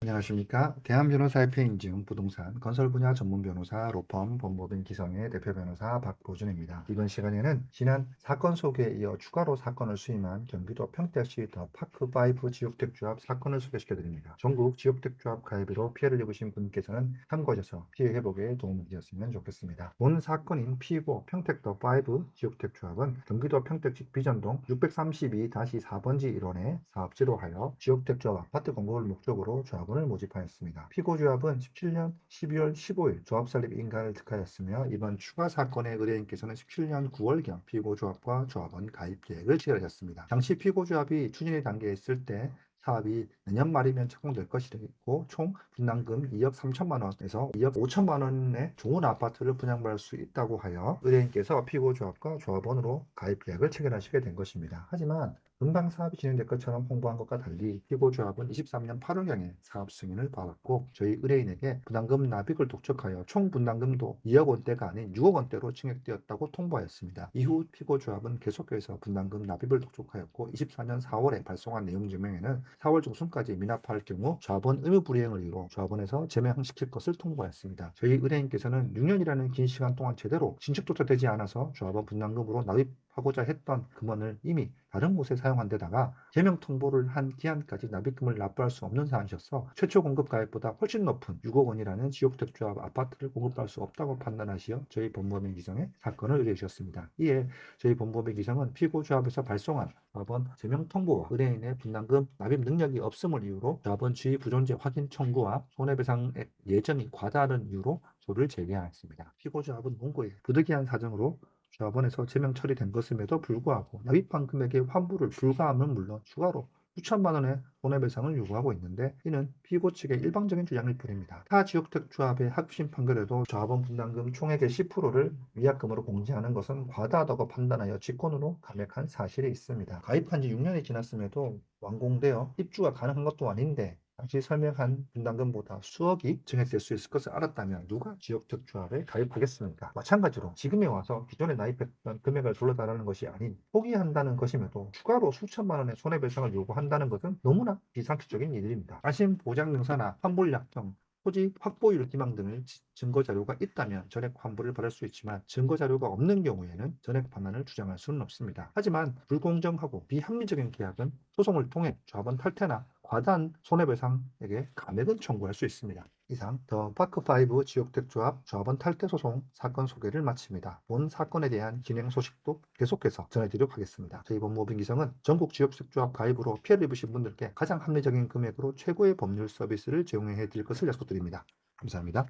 안녕하십니까. 대한변호사협회 인증 부동산 건설 분야 전문 변호사 로펌 법무법인 기성의 대표 변호사 박보준입니다. 이번 시간에는 지난 사건 소개에 이어 추가로 사건을 수임한 경기도 평택시 더 파크5 지옥택조합 사건을 소개시켜 드립니다. 전국 지옥택조합 가입으로 피해를 입으신 분께서는 참고하셔서 피해 회복에 도움이 되었으면 좋겠습니다. 본 사건인 피고 평택 더5 지옥택조합은 경기도 평택시 비전동 632-4번지 1원의 사업지로 하여 지옥택조합 아파트 공급을 목적으로 조합 을 모집하였습니다. 피고조합은 17년 12월 15일 조합 설립 인가를 득하였으며 이번 추가 사건의 의뢰인께서는 17년 9월경 피고조합과 조합원 가입 계획을 체결하였습니다. 당시 피고조합이 추진의 단계에 있을 때 사업이 내년 말이면 착공될 것이고 총 분담금 2억 3천만 원에서 2억 5천만 원의 좋은 아파트를 분양받을 수 있다고 하여 의뢰인께서 피고조합과 조합원으로 가입 계획을 체결하시게 된 것입니다. 하지만 금방 사업이 진행될 것처럼 홍보한 것과 달리 피고조합은 23년 8월경에 사업 승인을 받았고 저희 의뢰인에게 분담금 납입을 독촉하여 총 분담금도 2억 원대가 아닌 6억 원대로 증액되었다고 통보하였습니다. 이후 피고조합은 계속해서 분담금 납입을 독촉하였고 24년 4월에 발송한 내용 증명에는 4월 중순까지 미납할 경우 조합원 의무 불이행을 이유로 조합원에서 제명시킬 것을 통보하였습니다. 저희 의뢰인께서는 6년이라는 긴 시간 동안 제대로 신축조차 되지 않아서 조합원 분담금으로 납입하고자 했던 금원을 이미 다른 곳에 사용한 데다가 제명 통보를 한 기한까지 납입금을 납부할 수 없는 사안이셔서 최초 공급 가액보다 훨씬 높은 6억 원이라는 지옥택조합 아파트를 공급할 수 없다고 판단하시어 저희 법무법인 기성에 사건을 의뢰해 주셨습니다. 이에 저희 법무법인 기성은 피고조합에서 발송한 조합원 제명 통보와 의뢰인의 분담금 납입 능력이 없음을 이유로 조합원 지위 부존재 확인 청구와 손해배상액 예정이 과다한 이유로 소를 제기하였습니다. 피고조합은 원고에 부득이한 사정으로 조합원에서 제명 처리된 것임에도 불구하고 납입한 금액의 환불을 불가함은 물론 추가로 수천만 원의 손해배상을 요구하고 있는데 이는 피고 측의 일방적인 주장일 뿐입니다. 타 지옥택조합의 합심 판결에도 조합원 분담금 총액의 10%를 위약금으로 공제하는 것은 과다하다고 판단하여 직권으로 감액한 사실이 있습니다. 가입한 지 6년이 지났음에도 완공되어 입주가 가능한 것도 아닌데 당시 설명한 분담금보다 수억이 증액될 수 있을 것을 알았다면 누가 지역택조합에 가입하겠습니까? 마찬가지로 지금에 와서 기존에 나입했던 금액을 돌려달라는 것이 아닌 포기한다는 것임에도 추가로 수천만 원의 손해배상을 요구한다는 것은 너무나 비상식적인 일입니다. 가심 보장명사나 환불약정 토지 확보율 기망 등의 증거 자료가 있다면 전액 환불을 받을 수 있지만 증거 자료가 없는 경우에는 전액 반환을 주장할 수는 없습니다. 하지만 불공정하고 비합리적인 계약은 소송을 통해 조합원 탈퇴나 과다한 손해배상에게 감액은 청구할 수 있습니다. 이상 더 파크5 지옥택조합 조합원 탈퇴 소송 사건 소개를 마칩니다. 본 사건에 대한 진행 소식도 계속해서 전해드리도록 하겠습니다. 저희 법무법인 기성은 전국 지옥택조합 가입으로 피해를 입으신 분들께 가장 합리적인 금액으로 최고의 법률 서비스를 제공해 드릴 것을 약속드립니다. 감사합니다.